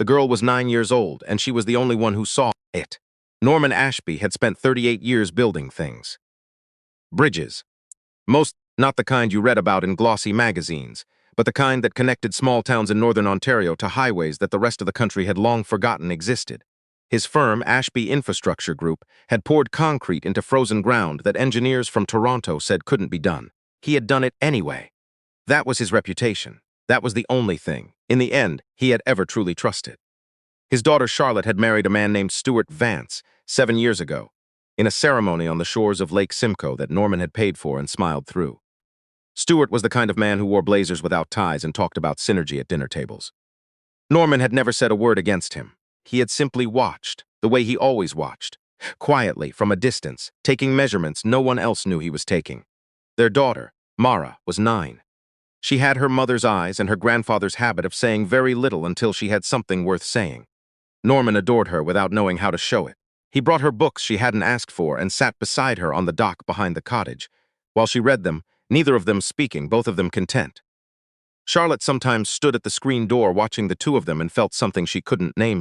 The girl was 9 years old, and she was the only one who saw it. Norman Ashby had spent 38 years building things. Bridges. Most not the kind you read about in glossy magazines, but the kind that connected small towns in northern Ontario to highways that the rest of the country had long forgotten existed. His firm, Ashby Infrastructure Group, had poured concrete into frozen ground that engineers from Toronto said couldn't be done. He had done it anyway. That was his reputation. That was the only thing, in the end, he had ever truly trusted. His daughter Charlotte had married a man named Stuart Vance 7 years ago, in a ceremony on the shores of Lake Simcoe that Norman had paid for and smiled through. Stuart was the kind of man who wore blazers without ties and talked about synergy at dinner tables. Norman had never said a word against him. He had simply watched, the way he always watched, quietly from a distance, taking measurements no one else knew he was taking. Their daughter, Mara, was 9. She had her mother's eyes and her grandfather's habit of saying very little until she had something worth saying. Norman adored her without knowing how to show it. He brought her books she hadn't asked for and sat beside her on the dock behind the cottage. While she read them, neither of them speaking, both of them content. Charlotte sometimes stood at the screen door watching the two of them and felt something she couldn't name,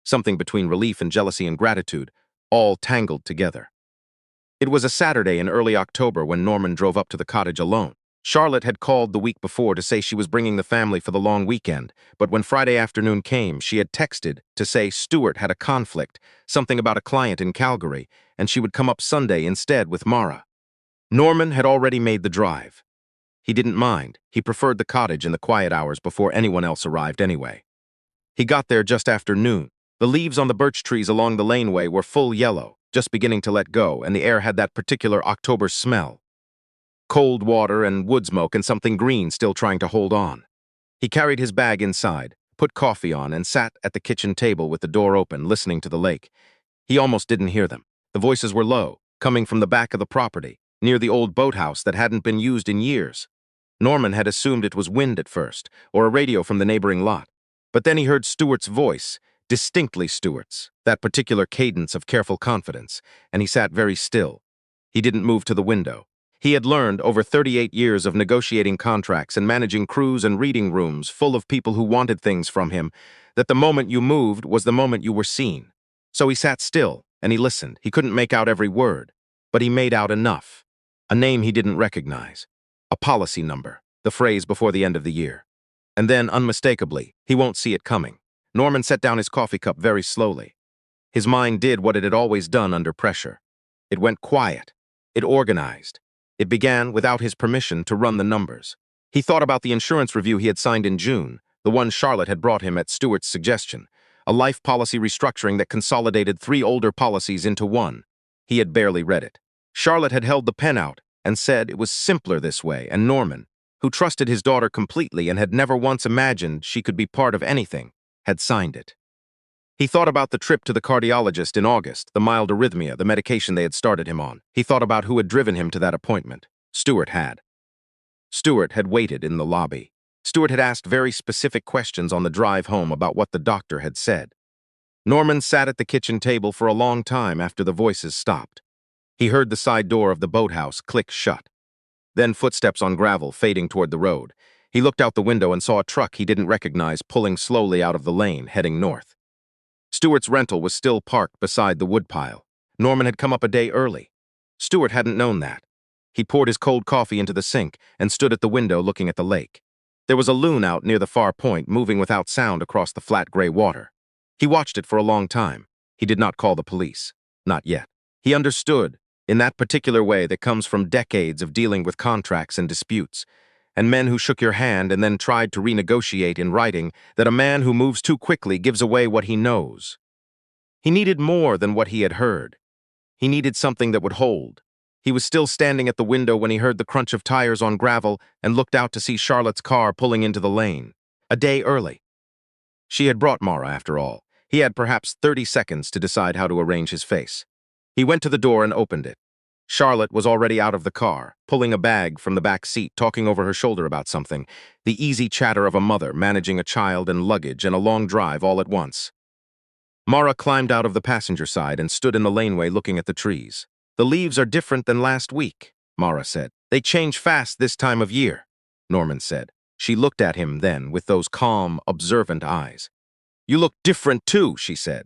something between relief and jealousy and gratitude, all tangled together. It was a Saturday in early October when Norman drove up to the cottage alone. Charlotte had called the week before to say she was bringing the family for the long weekend, but when Friday afternoon came, she had texted to say Stuart had a conflict, something about a client in Calgary, and she would come up Sunday instead with Mara. Norman had already made the drive. He didn't mind. He preferred the cottage in the quiet hours before anyone else arrived anyway. He got there just after noon. The leaves on the birch trees along the laneway were full yellow, just beginning to let go, and the air had that particular October smell. Cold water and wood smoke and something green still trying to hold on. He carried his bag inside, put coffee on, and sat at the kitchen table with the door open, listening to the lake. He almost didn't hear them. The voices were low, coming from the back of the property, near the old boathouse that hadn't been used in years. Norman had assumed it was wind at first, or a radio from the neighboring lot. But then he heard Stuart's voice, distinctly Stuart's, that particular cadence of careful confidence, and he sat very still. He didn't move to the window. He had learned over 38 years of negotiating contracts and managing crews and reading rooms full of people who wanted things from him, that the moment you moved was the moment you were seen. So he sat still, and he listened. He couldn't make out every word, but he made out enough. A name he didn't recognize. A policy number, the phrase before the end of the year. And then, unmistakably, he won't see it coming. Norman set down his coffee cup very slowly. His mind did what it had always done under pressure. It went quiet. It organized. It began, without his permission, to run the numbers. He thought about the insurance review he had signed in June, the one Charlotte had brought him at Stuart's suggestion, a life policy restructuring that consolidated 3 older policies into one. He had barely read it. Charlotte had held the pen out and said it was simpler this way, and Norman, who trusted his daughter completely and had never once imagined she could be part of anything, had signed it. He thought about the trip to the cardiologist in August, the mild arrhythmia, the medication they had started him on. He thought about who had driven him to that appointment. Stuart had. Stuart had waited in the lobby. Stuart had asked very specific questions on the drive home about what the doctor had said. Norman sat at the kitchen table for a long time after the voices stopped. He heard the side door of the boathouse click shut. Then footsteps on gravel fading toward the road. He looked out the window and saw a truck he didn't recognize pulling slowly out of the lane, heading north. Stuart's rental was still parked beside the woodpile. Norman had come up a day early. Stuart hadn't known that. He poured his cold coffee into the sink and stood at the window looking at the lake. There was a loon out near the far point, moving without sound across the flat gray water. He watched it for a long time. He did not call the police. Not yet. He understood, in that particular way that comes from decades of dealing with contracts and disputes, and men who shook your hand and then tried to renegotiate in writing, that a man who moves too quickly gives away what he knows. He needed more than what he had heard. He needed something that would hold. He was still standing at the window when he heard the crunch of tires on gravel and looked out to see Charlotte's car pulling into the lane. A day early. She had brought Mara, after all. He had perhaps 30 seconds to decide how to arrange his face. He went to the door and opened it. Charlotte was already out of the car, pulling a bag from the back seat, talking over her shoulder about something, the easy chatter of a mother managing a child and luggage and a long drive all at once. Mara climbed out of the passenger side and stood in the laneway looking at the trees. "The leaves are different than last week," Mara said. "They change fast this time of year," Norman said. She looked at him then with those calm, observant eyes. You look different too, she said.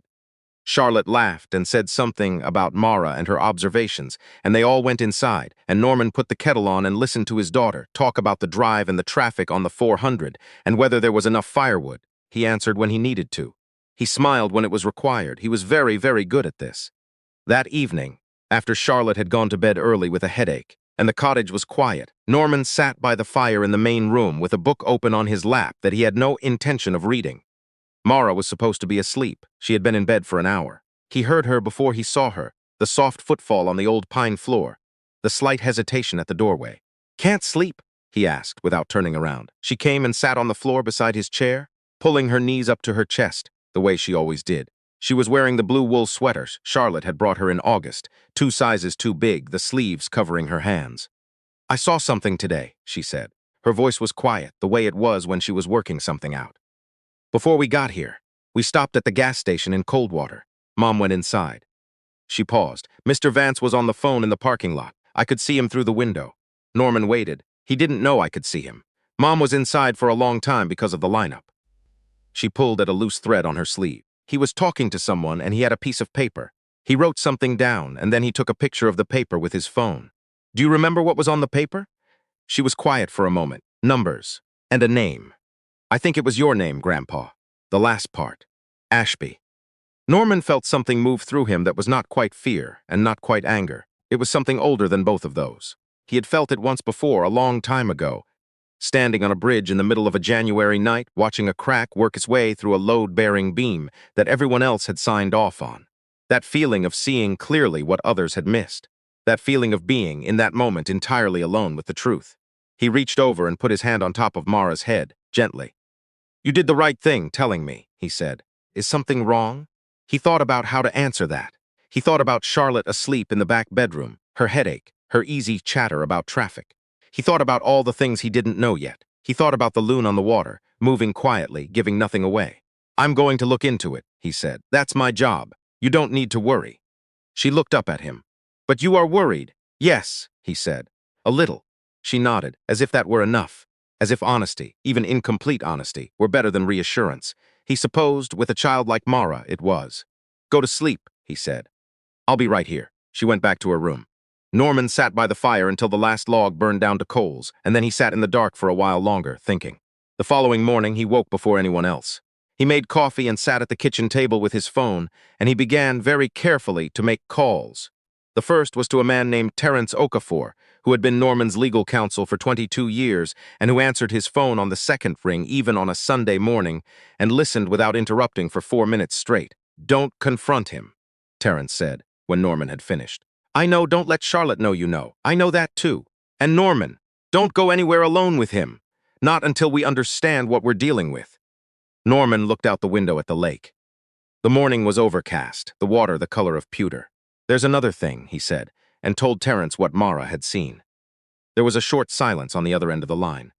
Charlotte laughed and said something about Mara and her observations, and they all went inside, and Norman put the kettle on and listened to his daughter talk about the drive and the traffic on the 400, and whether there was enough firewood. He answered when he needed to. He smiled when it was required. He was very, very good at this. That evening, after Charlotte had gone to bed early with a headache, and the cottage was quiet, Norman sat by the fire in the main room with a book open on his lap that he had no intention of reading. Mara was supposed to be asleep. She had been in bed for an hour. He heard her before he saw her, the soft footfall on the old pine floor, the slight hesitation at the doorway. "Can't sleep?" he asked without turning around. She came and sat on the floor beside his chair, pulling her knees up to her chest, the way she always did. She was wearing the blue wool sweaters Charlotte had brought her in August, 2 sizes too big, the sleeves covering her hands. "I saw something today," she said. Her voice was quiet, the way it was when she was working something out. "Before we got here, we stopped at the gas station in Coldwater. Mom went inside." She paused. "Mr. Vance was on the phone in the parking lot. I could see him through the window." Norman waited. He didn't know I could see him. "Mom was inside for a long time because of the lineup." She pulled at a loose thread on her sleeve. "He was talking to someone and he had a piece of paper. He wrote something down and then he took a picture of the paper with his phone. Do you remember what was on the paper?" She was quiet for a moment. "Numbers. And a name. I think it was your name, Grandpa. The last part. Ashby." Norman felt something move through him that was not quite fear and not quite anger. It was something older than both of those. He had felt it once before, a long time ago, standing on a bridge in the middle of a January night, watching a crack work its way through a load-bearing beam that everyone else had signed off on. That feeling of seeing clearly what others had missed. That feeling of being, in that moment, entirely alone with the truth. He reached over and put his hand on top of Mara's head, gently. "You did the right thing telling me," he said. "Is something wrong?" He thought about how to answer that. He thought about Charlotte asleep in the back bedroom, her headache, her easy chatter about traffic. He thought about all the things he didn't know yet. He thought about the loon on the water, moving quietly, giving nothing away. "I'm going to look into it," he said. "That's my job. You don't need to worry." She looked up at him. "But you are worried." "Yes," he said. "A little." She nodded, as if that were enough. As if honesty, even incomplete honesty, were better than reassurance. He supposed, with a child like Mara, it was. "Go to sleep," he said. "I'll be right here." She went back to her room. Norman sat by the fire until the last log burned down to coals, and then he sat in the dark for a while longer, thinking. The following morning, he woke before anyone else. He made coffee and sat at the kitchen table with his phone, and he began very carefully to make calls. The first was to a man named Terence Okafor, who had been Norman's legal counsel for 22 years and who answered his phone on the second ring even on a Sunday morning and listened without interrupting for 4 minutes straight. "Don't confront him," Terence said when Norman had finished. "I know, don't let Charlotte know you know. I know that too. And Norman, don't go anywhere alone with him. Not until we understand what we're dealing with." Norman looked out the window at the lake. The morning was overcast, the water the color of pewter. "There's another thing," he said, and told Terence what Mara had seen. There was a short silence on the other end of the line.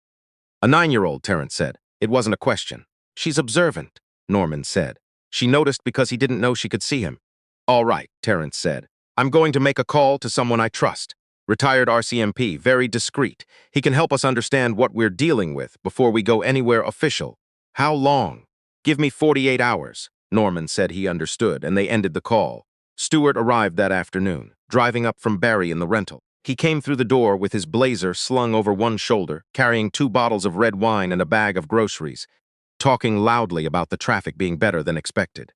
"A 9-year-old, Terence said. It wasn't a question." "She's observant," Norman said. "She noticed because he didn't know she could see him." "All right," Terence said. "I'm going to make a call to someone I trust. Retired RCMP, very discreet. He can help us understand what we're dealing with before we go anywhere official." "How long?" "Give me 48 hours." Norman said he understood, and they ended the call. Stewart arrived that afternoon, driving up from Barry in the rental. He came through the door with his blazer slung over one shoulder, carrying 2 bottles of red wine and a bag of groceries, talking loudly about the traffic being better than expected.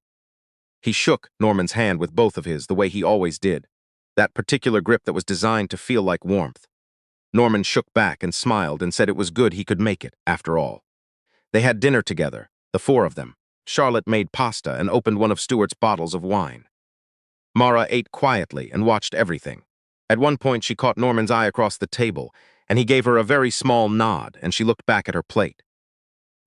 He shook Norman's hand with both of his the way he always did, that particular grip that was designed to feel like warmth. Norman shook back and smiled and said it was good he could make it, after all. They had dinner together, the 4 of them. Charlotte made pasta and opened one of Stewart's bottles of wine. Mara ate quietly and watched everything. At one point, she caught Norman's eye across the table, and he gave her a very small nod, and she looked back at her plate.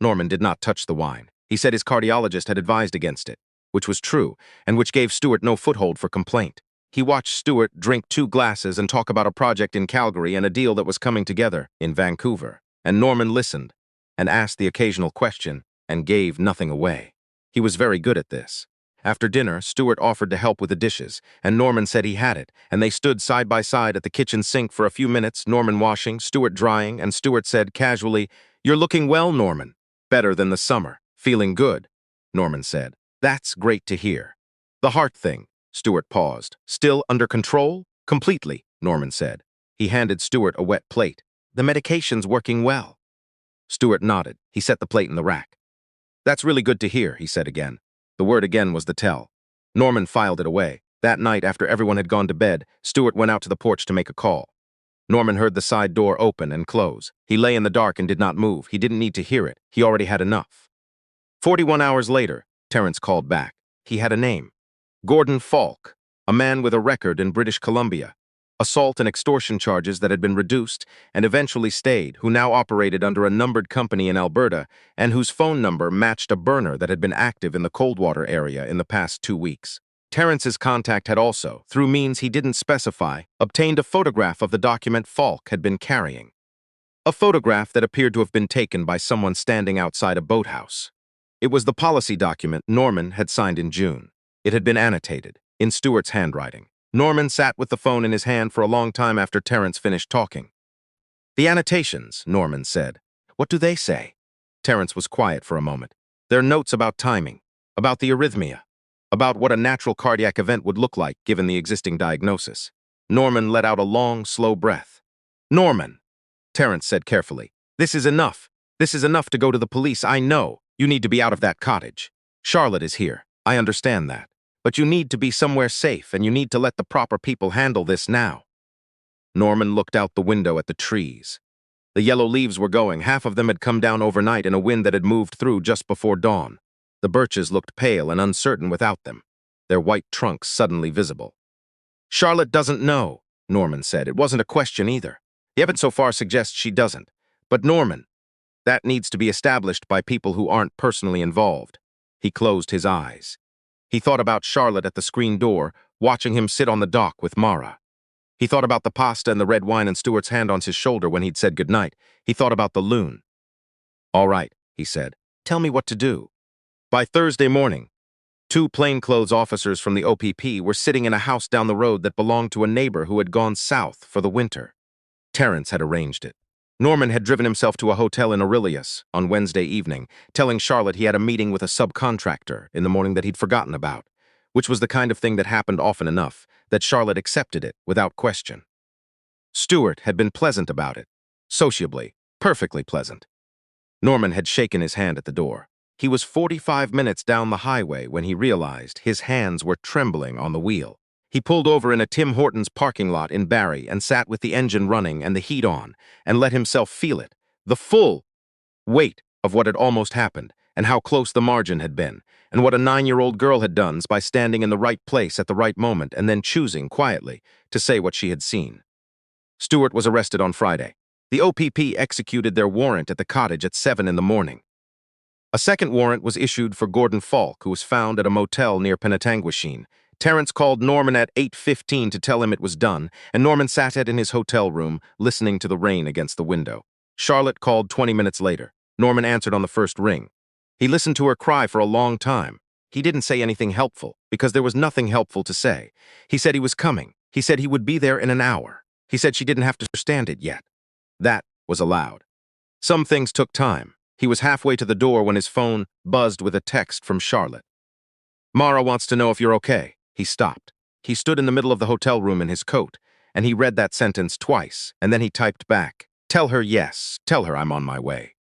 Norman did not touch the wine. He said his cardiologist had advised against it, which was true, and which gave Stewart no foothold for complaint. He watched Stewart drink 2 glasses and talk about a project in Calgary and a deal that was coming together in Vancouver, and Norman listened and asked the occasional question and gave nothing away. He was very good at this. After dinner, Stewart offered to help with the dishes, and Norman said he had it, and they stood side by side at the kitchen sink for a few minutes, Norman washing, Stewart drying, and Stewart said casually, "You're looking well, Norman. Better than the summer. Feeling good." Norman said. That's great to hear. The heart thing. Stewart paused. Still under control? Completely, Norman said. He handed Stewart a wet plate. The medication's working well. Stewart nodded. He set the plate in the rack. That's really good to hear, he said again. The word again was the tell. Norman filed it away. That night, after everyone had gone to bed, Stewart went out to the porch to make a call. Norman heard the side door open and close. He lay in the dark and did not move. He didn't need to hear it. He already had enough. 41 hours later, Terence called back. He had a name. Gordon Falk, a man with a record in British Columbia. Assault and extortion charges that had been reduced and eventually stayed, who now operated under a numbered company in Alberta and whose phone number matched a burner that had been active in the Coldwater area in the past 2 weeks. Terence's contact had also, through means he didn't specify, obtained a photograph of the document Falk had been carrying. A photograph that appeared to have been taken by someone standing outside a boathouse. It was the policy document Norman had signed in June. It had been annotated, in Stewart's handwriting. Norman sat with the phone in his hand for a long time after Terence finished talking. The annotations, Norman said. What do they say? Terence was quiet for a moment. They're notes about timing, about the arrhythmia, about what a natural cardiac event would look like given the existing diagnosis. Norman let out a long, slow breath. Norman, Terence said carefully, this is enough. This is enough to go to the police. I know. You need to be out of that cottage. Charlotte is here. I understand that. But you need to be somewhere safe, and you need to let the proper people handle this now. Norman looked out the window at the trees. The yellow leaves were going. Half of them had come down overnight in a wind that had moved through just before dawn. The birches looked pale and uncertain without them, their white trunks suddenly visible. Charlotte doesn't know, Norman said. It wasn't a question either. The evidence so far suggests she doesn't. But Norman, that needs to be established by people who aren't personally involved. He closed his eyes. He thought about Charlotte at the screen door, watching him sit on the dock with Mara. He thought about the pasta and the red wine and Stewart's hand on his shoulder when he'd said goodnight. He thought about the loon. All right, he said. Tell me what to do. By Thursday morning, 2 plainclothes officers from the OPP were sitting in a house down the road that belonged to a neighbor who had gone south for the winter. Terence had arranged it. Norman had driven himself to a hotel in Aurelius on Wednesday evening, telling Charlotte he had a meeting with a subcontractor in the morning that he'd forgotten about, which was the kind of thing that happened often enough that Charlotte accepted it without question. Stewart had been pleasant about it, sociably, perfectly pleasant. Norman had shaken his hand at the door. He was 45 minutes down the highway when he realized his hands were trembling on the wheel. He pulled over in a Tim Hortons parking lot in Barrie and sat with the engine running and the heat on and let himself feel it, the full weight of what had almost happened and how close the margin had been and what a 9-year-old girl had done by standing in the right place at the right moment and then choosing quietly to say what she had seen. Stewart was arrested on Friday. The OPP executed their warrant at the cottage at 7 in the morning. A second warrant was issued for Gordon Falk, who was found at a motel near Penetanguishene. Terence called Norman at 8:15 to tell him it was done, and Norman sat in his hotel room, listening to the rain against the window. Charlotte called 20 minutes later. Norman answered on the first ring. He listened to her cry for a long time. He didn't say anything helpful, because there was nothing helpful to say. He said he was coming. He said he would be there in an hour. He said she didn't have to understand it yet. That was allowed. Some things took time. He was halfway to the door when his phone buzzed with a text from Charlotte. Mara wants to know if you're okay. He stopped. He stood in the middle of the hotel room in his coat, and he read that sentence twice, and then he typed back, "Tell her yes, tell her I'm on my way."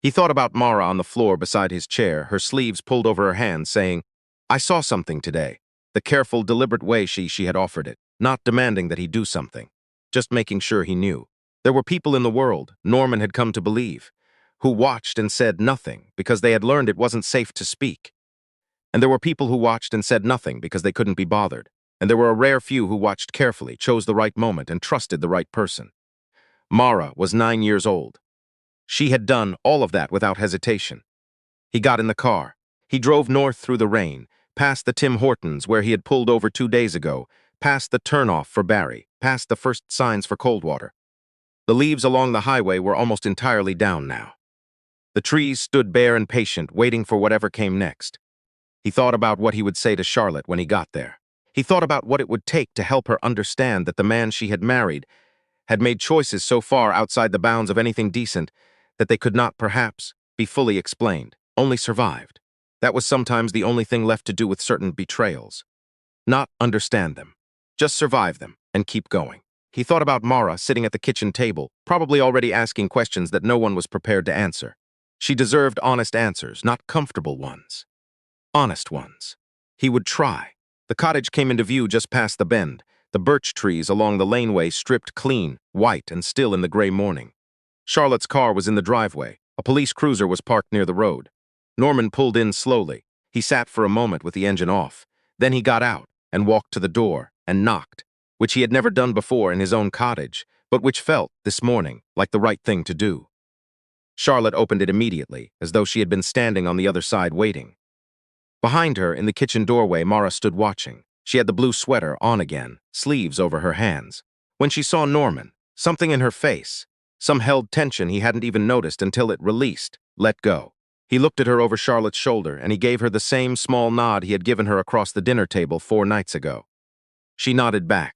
He thought about Mara on the floor beside his chair, her sleeves pulled over her hands, saying, "I saw something today." The careful, deliberate way she had offered it, not demanding that he do something, just making sure he knew. There were people in the world, Norman had come to believe, who watched and said nothing because they had learned it wasn't safe to speak. And there were people who watched and said nothing because they couldn't be bothered. And there were a rare few who watched carefully, chose the right moment, and trusted the right person. Mara was 9 years old. She had done all of that without hesitation. He got in the car. He drove north through the rain, past the Tim Hortons where he had pulled over 2 days ago, past the turnoff for Barrie, past the first signs for Coldwater. The leaves along the highway were almost entirely down now. The trees stood bare and patient, waiting for whatever came next. He thought about what he would say to Charlotte when he got there. He thought about what it would take to help her understand that the man she had married had made choices so far outside the bounds of anything decent that they could not, perhaps, be fully explained, only survived. That was sometimes the only thing left to do with certain betrayals. Not understand them. Just survive them and keep going. He thought about Mara sitting at the kitchen table, probably already asking questions that no one was prepared to answer. She deserved honest answers, not comfortable ones. Honest ones. He would try. The cottage came into view just past the bend, the birch trees along the laneway stripped clean, white and still in the gray morning. Charlotte's car was in the driveway. A police cruiser was parked near the road. Norman pulled in slowly. He sat for a moment with the engine off. Then he got out and walked to the door and knocked, which he had never done before in his own cottage, but which felt, this morning, like the right thing to do. Charlotte opened it immediately, as though she had been standing on the other side waiting. Behind her, in the kitchen doorway, Mara stood watching. She had the blue sweater on again, sleeves over her hands. When she saw Norman, something in her face, some held tension he hadn't even noticed until it released, let go. He looked at her over Charlotte's shoulder, and he gave her the same small nod he had given her across the dinner table 4 nights ago. She nodded back.